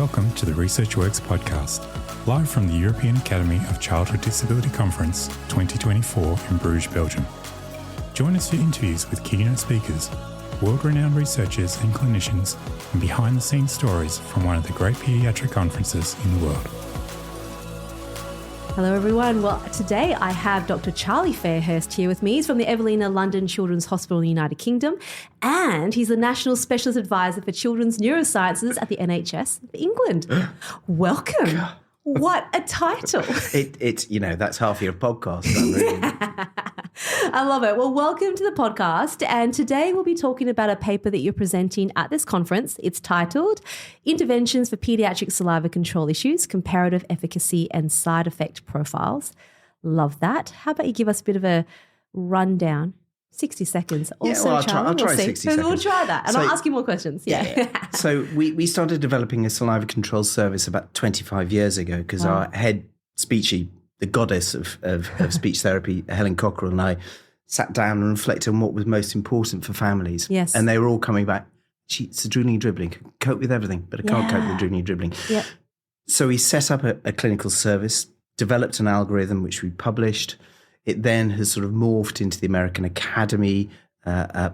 welcome to the Research Works podcast, live from the European Academy of Childhood Disability Conference 2024 in Bruges, Belgium. Join us for interviews with keynote speakers, world-renowned researchers and clinicians, and behind-the-scenes stories from one of the great paediatric conferences in the world. Hello everyone. Well, today I have Dr Charlie Fairhurst here with me. He's from the Evelina London Children's Hospital in the United Kingdom, and he's the National Specialist Advisor for Children's Neurosciences at the NHS of England. Welcome. What a title. It's that's half your podcast. Really. I love it. Well, welcome to the podcast. And today we'll be talking about a paper that you're presenting at this conference. It's titled Interventions for Pediatric Saliva Control Issues, Comparative Efficacy and Side Effect Profiles. Love that. How about you give us a bit of a rundown? 60 seconds. Also, I'll try 60 seconds. We'll try that. And I'll ask you more questions. Yeah. So we started developing a saliva control service about 25 years ago because our head speechy, the goddess of speech therapy, Helen Cockerell, and I sat down and reflected on what was most important for families. Yes. And they were all coming back, it's the drooling and dribbling. I can cope with everything, but I can't cope with the drooling and dribbling. Yep. So we set up a clinical service, developed an algorithm which we published. It then has sort of morphed into the American Academy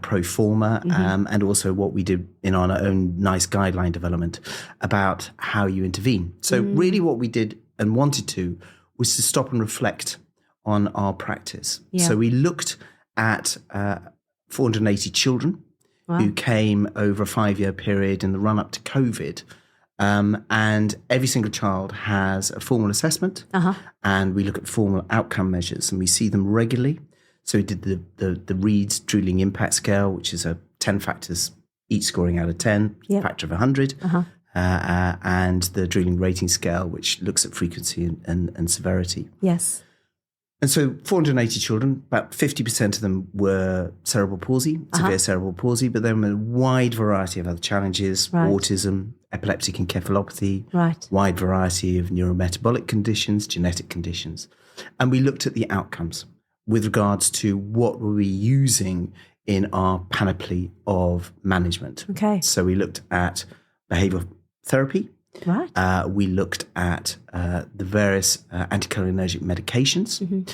pro forma, and also what we did in our own nice guideline development about how you intervene. So really what we did and wanted to was to stop and reflect on our practice. Yeah. So we looked at 480 children who came over a 5-year period in the run-up to COVID. And every single child has a formal assessment, and we look at formal outcome measures, and we see them regularly. So we did the Reed's Drooling Impact Scale, which is a 10 factors, each scoring out of 10, factor of 100, and the Drooling Rating Scale, which looks at frequency and severity. Yes. And so 480 children, about 50% of them were cerebral palsy, severe cerebral palsy, but then a wide variety of other challenges, autism, epileptic encephalopathy, wide variety of neurometabolic conditions, genetic conditions. And we looked at the outcomes with regards to what were we using in our panoply of management. Okay. So we looked at behavioural therapy. We looked at the various anticholinergic medications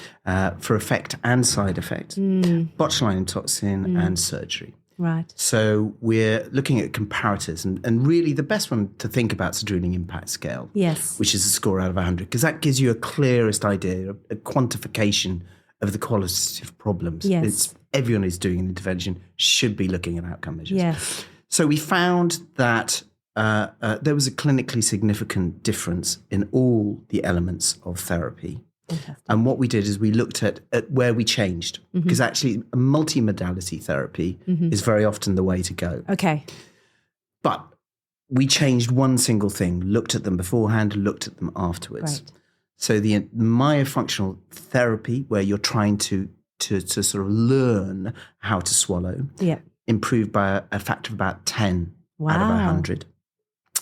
for effect and side effect, botulinum toxin and surgery. Right. So we're looking at comparators, and really the best one to think about is the Drooling Impact Scale, which is a score out of 100, because that gives you a clearest idea, a quantification of the qualitative problems. Yes. Everyone who's doing an intervention should be looking at outcome measures. Yes. So we found that there was a clinically significant difference in all the elements of therapy. Fantastic. And what we did is we looked at where we changed, because actually a multimodality therapy is very often the way to go. Okay. But we changed one single thing, looked at them beforehand, looked at them afterwards. Right. So the myofunctional therapy, where you're trying to sort of learn how to swallow, improved by a factor of about 10 out of 100.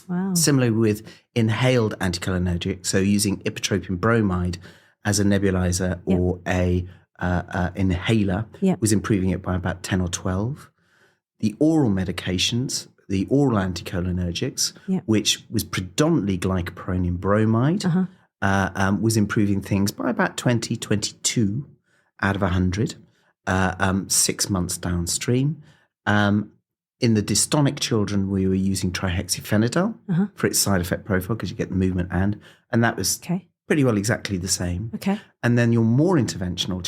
Wow. Similarly with inhaled anticholinergic, so using ipratropium bromide as a nebulizer or a inhaler, was improving it by about 10 or 12. The oral medications, the oral anticholinergics, which was predominantly glycopyrronium bromide, was improving things by about 20, 22 out of 100, 6 months downstream. In the dystonic children, we were using trihexyphenidyl for its side effect profile, because you get the movement and that was pretty well exactly the same. Okay. And then your more interventional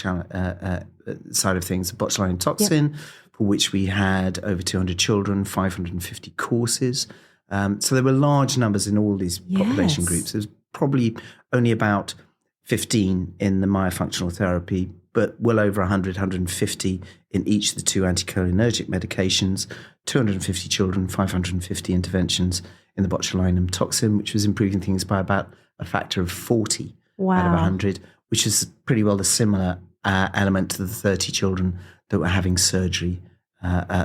side of things, botulinum toxin, for which we had over 200 children, 550 courses. So there were large numbers in all these population groups. There's probably only about 15 in the myofunctional therapy, but well over 100, 150 in each of the two anticholinergic medications, 250 children, 550 interventions in the botulinum toxin, which was improving things by about a factor of 40 out of 100, which is pretty well the similar element to the 30 children that were having surgery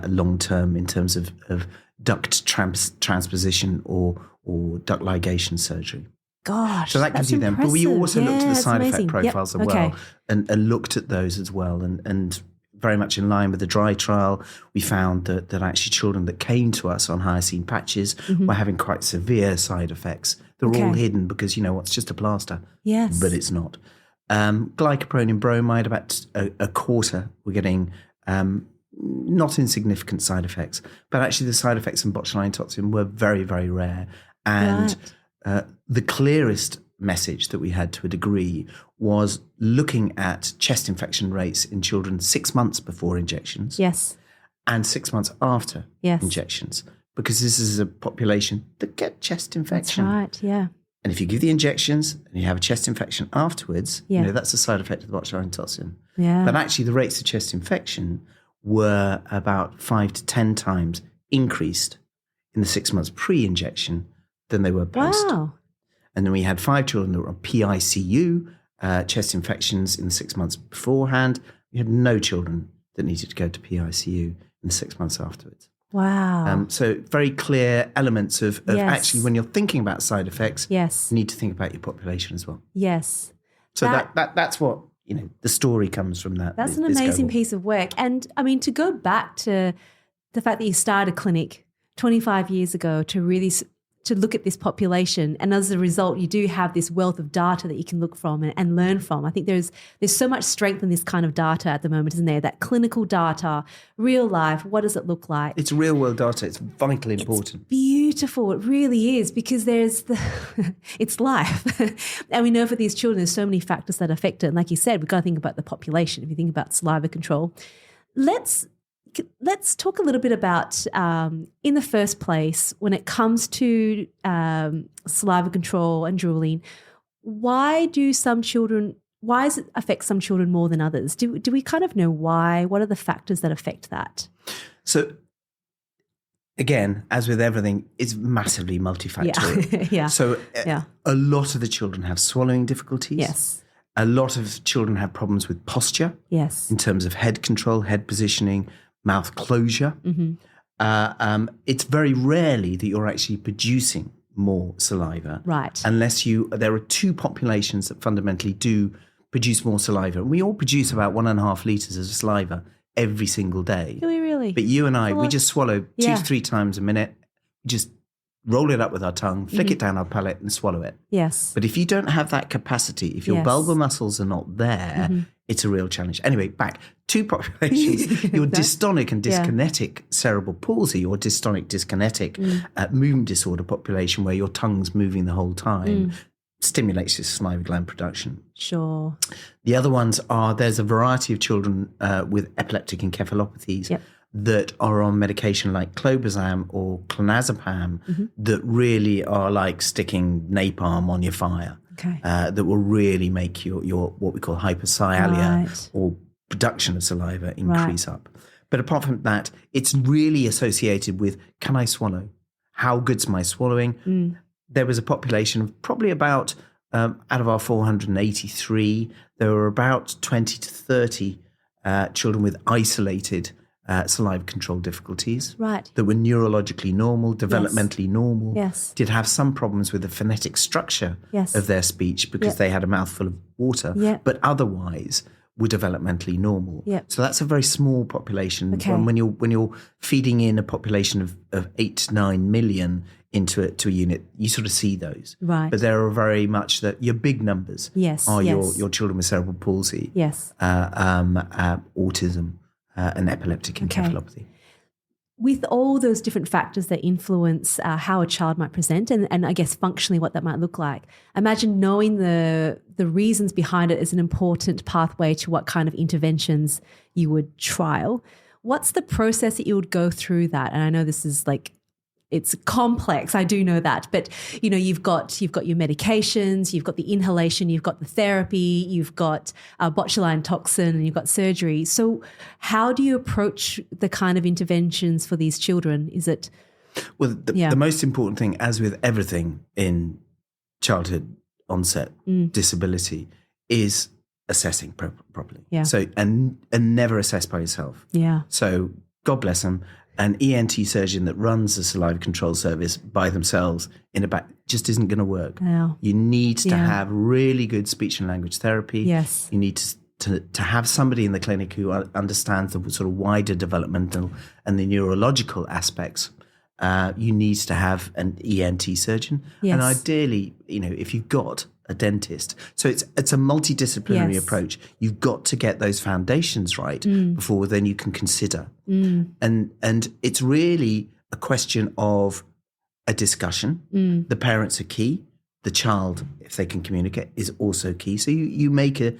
long-term in terms of duct transposition or duct ligation surgery. Gosh, so that gives you them. But we also looked at the side effect profiles as well, Okay. and looked at those as well. And very much in line with the dry trial. We found that actually children that came to us on hyoscine patches were having quite severe side effects. They're all hidden because, it's just a plaster. Yes. But it's not. Glycopyrronium bromide, about a quarter, we're getting not insignificant side effects. But actually the side effects in botulinum toxin were very, very rare. And the clearest message that we had to a degree was looking at chest infection rates in children 6 months before injections. Yes. And 6 months after injections, because this is a population that get chest infection. That's right, yeah. And if you give the injections and you have a chest infection afterwards, that's a side effect of the botulinum toxin. Yeah. But actually the rates of chest infection were about 5 to 10 times increased in the 6 months pre-injection than they were post. Wow. And then we had 5 children that were on PICU, chest infections in the 6 months beforehand. We had no children that needed to go to PICU in the 6 months afterwards. Wow. So very clear elements of actually when you're thinking about side effects, you need to think about your population as well. Yes. So that's what, the story comes from that. That's an amazing piece of work. And I mean, to go back to the fact that you started a clinic 25 years ago to look at this population, and as a result, you do have this wealth of data that you can look from and learn from. I think there's so much strength in this kind of data at the moment, isn't there? That clinical data, real life, what does it look like? It's real world data. It's vitally important. It's beautiful. It really is, because it's life. And we know for these children, there's so many factors that affect it. And like you said, we've got to think about the population. If you think about saliva control, let's talk a little bit about, in the first place, when it comes to saliva control and drooling, why does it affect some children more than others? Do we kind of know why? What are the factors that affect that? So, again, as with everything, it's massively multifactorial. Yeah. So a lot of the children have swallowing difficulties. Yes. A lot of children have problems with posture. Yes. In terms of head control, head positioning, mouth closure. It's very rarely that you're actually producing more saliva. Right. Unless there are two populations that fundamentally do produce more saliva. And we all produce about 1.5 litres of saliva every single day. Do we really? But you and I, we just swallow 2 to 3 times a minute. We just roll it up with our tongue, flick it down our palate and swallow it. Yes. But if you don't have that capacity, if your bulbar muscles are not there, it's a real challenge. Anyway, back. 2 populations, your dystonic and dyskinetic cerebral palsy, or dystonic dyskinetic movement disorder population, where your tongue's moving the whole time, stimulates this saliva gland production. Sure. The other ones there's a variety of children with epileptic encephalopathies that are on medication like clobazam or clonazepam that really are like sticking napalm on your fire. Okay. That will really make your what we call hypersialia or production of saliva increase up. But apart from that, it's really associated with, can I swallow? How good's my swallowing? There was a population of probably about, out of our 483, there were about 20 to 30 children with isolated saliva control difficulties that were neurologically normal, developmentally normal, did have some problems with the phonetic structure of their speech because they had a mouthful of water, but otherwise were developmentally normal. So that's a very small population. And when you're feeding in a population of 8 to 9 million into a unit, you sort of see those. Right. But there are very much your big numbers are your children with cerebral palsy, autism, and epileptic encephalopathy. With all those different factors that influence how a child might present and I guess functionally what that might look like, imagine knowing the reasons behind it is an important pathway to what kind of interventions you would trial. What's the process that you would go through that? And I know this is it's complex. I do know that, but you've got your medications, you've got the inhalation, you've got the therapy, you've got botulinum toxin, and you've got surgery. So, how do you approach the kind of interventions for these children? Is it the most important thing, as with everything in childhood onset disability, is assessing properly. Yeah. So and never assess by yourself. Yeah. So God bless them. An ENT surgeon that runs a saliva control service by themselves in a back just isn't going to work. No. You need to have really good speech and language therapy. Yes. You need to to have somebody in the clinic who understands the sort of wider developmental and the neurological aspects, you need to have an ENT surgeon. Yes. And ideally, if you've got a dentist. So it's a multidisciplinary approach. You've got to get those foundations right before then you can consider. And it's really a question of a discussion. The parents are key. The child, if they can communicate, is also key. So you make a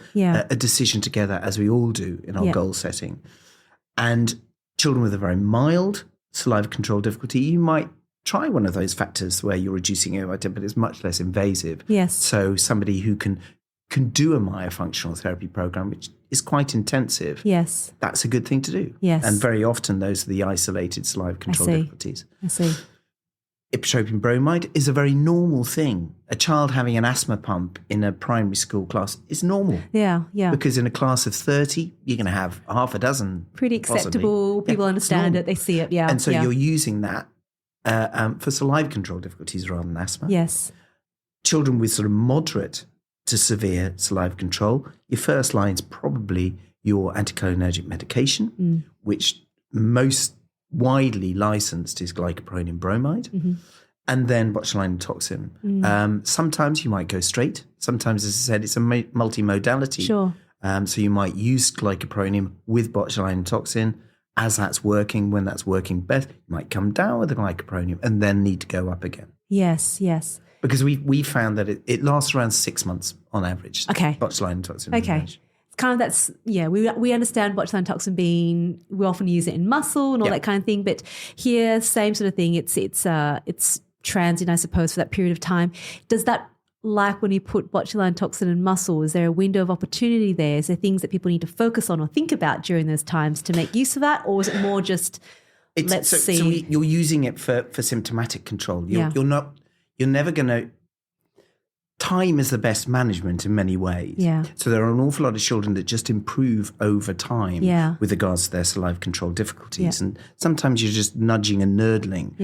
decision together, as we all do in our goal setting. And children with a very mild saliva control difficulty, you might try one of those factors where you're reducing AOIT, but it's much less invasive. Yes. So somebody who can do a myofunctional therapy program, which is quite intensive. Yes. That's a good thing to do. Yes. And very often those are the isolated saliva control difficulties. I see. Ipratropium bromide is a very normal thing. A child having an asthma pump in a primary school class is normal. Yeah. Because in a class of 30, you're going to have half a dozen. Pretty acceptable. Possibly. People understand it. They see it. Yeah. And so you're using that for saliva control difficulties rather than asthma. Yes. Children with sort of moderate to severe saliva control, your first line is probably your anticholinergic medication, which most widely licensed is glycopyrronium bromide, and then botulinum toxin. Sometimes you might go straight. Sometimes, as I said, it's a multimodality. Sure. So you might use glycopyrronium with botulinum toxin. As that's working, when that's working best, you might come down with the glycopyrronium and then need to go up again. Yes. Because we found that it lasts around 6 months on average. Okay. Botulinum toxin. Okay. Kind of that's, we understand botulinum toxin being, we often use it in muscle and all that kind of thing, but here, same sort of thing, it's transient, I suppose, for that period of time. Does that, like when you put botulinum toxin in muscle, is there a window of opportunity there? Is there things that people need to focus on or think about during those times to make use of that, or is it more just, let's see? So you're using it for symptomatic control. You're never going to, time is the best management in many ways. Yeah. So there are an awful lot of children that just improve over time with regards to their saliva control difficulties. And sometimes you're just nudging and nurdling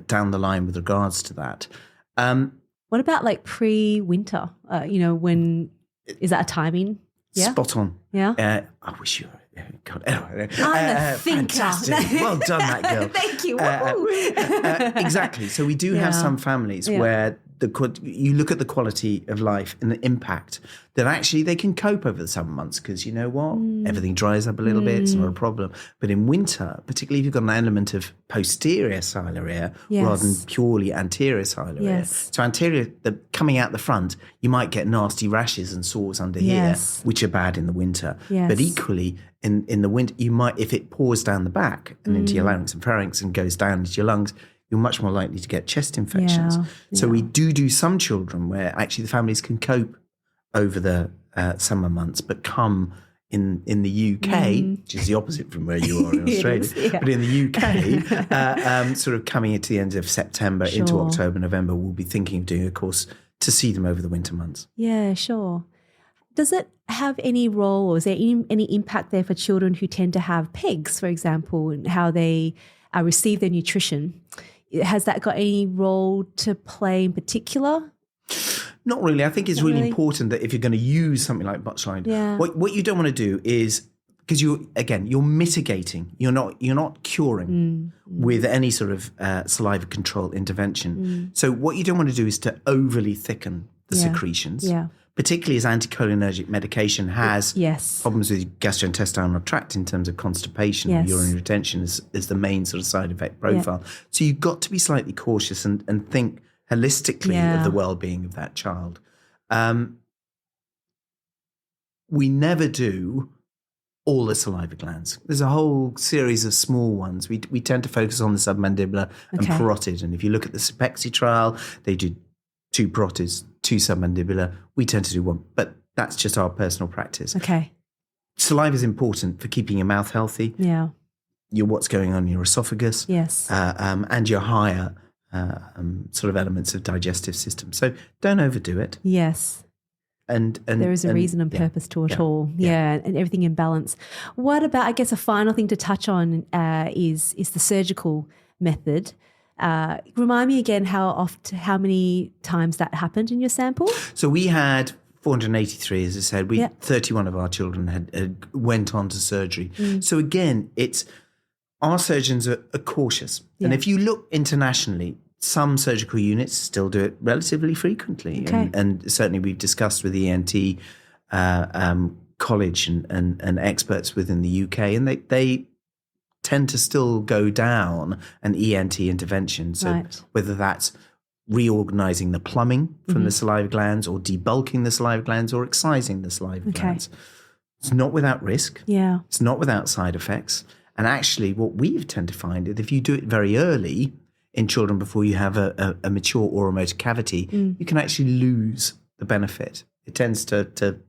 down the line with regards to that. What about like pre-winter? When, is that a timing? Yeah. Spot on. Yeah. I wish you were. God, anyway, I'm a thinker. Fantastic. Well done, that girl. Thank you. Exactly. So we do have some families where you look at the quality of life and the impact that actually they can cope over the summer months because you know what? Everything dries up a little bit. It's not a problem. But in winter, particularly if you've got an element of posterior ciliary rather than purely anterior ciliary. So anterior, coming out the front, you might get nasty rashes and sores under here, which are bad in the winter. But equally, in the winter, you might, if it pours down the back and into your larynx and pharynx and goes down into your lungs, you're much more likely to get chest infections. So we do some children where actually the families can cope over the summer months, but come in the UK, which is the opposite from where you are in Australia, but in the UK, sort of coming into the end of September into October, November, we'll be thinking of doing a course to see them over the winter months. Yeah, sure. Does it have any role or is there any impact there for children who tend to have PEGs, for example, and how they receive their nutrition? Has that got any role to play in particular? Not really. I think it's really important that if you're going to use something like botulinum, what you don't want to do is, because you're mitigating. You're not curing with any sort of saliva control intervention. So what you don't want to do is to overly thicken the secretions. Yeah. Particularly as anticholinergic medication has problems with gastrointestinal tract in terms of constipation and urinary retention is the main sort of side effect profile. So you've got to be slightly cautious and think holistically of the well-being of that child. We never do all the saliva glands. There's a whole series of small ones. We tend to focus on the submandibular and parotid. And if you look at the Sepexi trial, they do 2 parotids, 2 submandibular. We tend to do 1, but that's just our personal practice. Okay. Saliva is important for keeping your mouth healthy. Yeah. What's going on in your esophagus. Yes. And your higher sort of elements of digestive system. So don't overdo it. Yes. And there is a reason and purpose to it all. Yeah, and everything in balance. What about, I guess, a final thing to touch on is the surgical method. Remind me again how many times that happened in your sample? So we had 483, as I said. 31 of our children had went on to surgery. So again, our surgeons are cautious. Yeah. And if you look internationally, some surgical units still do it relatively frequently. Okay. And certainly we've discussed with the ENT college and experts within the UK, and they tend to still go down an ENT intervention. So whether that's reorganizing the plumbing from the saliva glands or debulking the saliva glands or excising the saliva glands. It's not without risk. Yeah. It's not without side effects. And actually what we've tend to find is if you do it very early in children before you have a mature oral motor cavity, you can actually lose the benefit. It tends to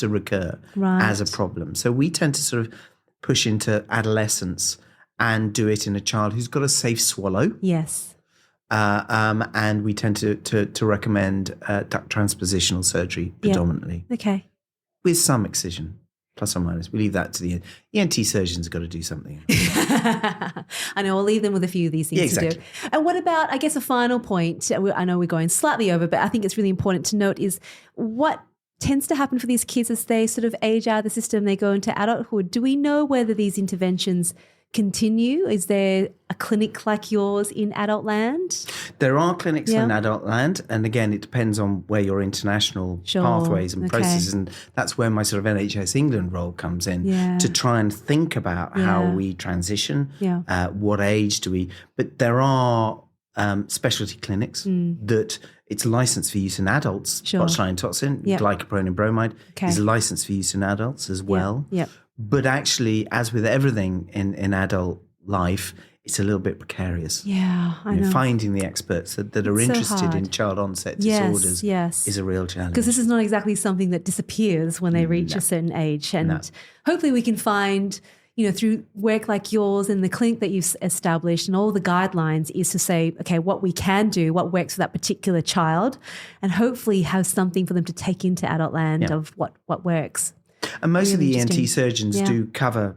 recur as a problem. So we tend to sort of push into adolescence and do it in a child who's got a safe swallow. Yes. And we tend to recommend duct transpositional surgery predominantly. Okay. With some excision, plus or minus. We leave that to the end. ENT surgeons have got to do something. I know, we'll leave them with a few of these things to do. And what about, I guess, a final point? I know we're going slightly over, but I think it's really important to note is what tends to happen for these kids as they sort of age out of the system, they go into adulthood. Do we know whether these interventions continue? Is there a clinic like yours in adult land? There are clinics in adult land, and again, it depends on where your international pathways and processes, and that's where my sort of NHS England role comes in, to try and think about how we transition, what age do we, but there are specialty clinics that it's licensed for use in adults. Botulinum toxin, glycopyrronium bromide is licensed for use in adults as well. But actually, as with everything in adult life, it's a little bit precarious. Yeah, I know. Finding the experts that are interested in child onset disorders is a real challenge. Because this is not exactly something that disappears when they reach a certain age. And hopefully we can find, through work like yours and the clinic that you've established and all the guidelines is to say, okay, what we can do, what works for that particular child, and hopefully have something for them to take into adult land of what works. And most of the ENT surgeons do cover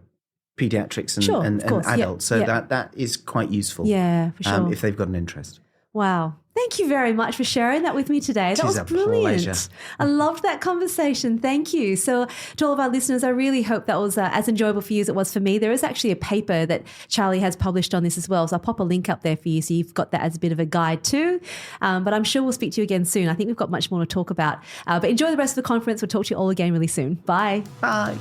pediatrics and adults, so that is quite useful. Yeah, for sure. If they've got an interest. Wow. Thank you very much for sharing that with me today. That was brilliant. Pleasure. I loved that conversation. Thank you. So to all of our listeners, I really hope that was as enjoyable for you as it was for me. There is actually a paper that Charlie has published on this as well. So I'll pop a link up there for you so you've got that as a bit of a guide too. But I'm sure we'll speak to you again soon. I think we've got much more to talk about. But enjoy the rest of the conference. We'll talk to you all again really soon. Bye. Bye.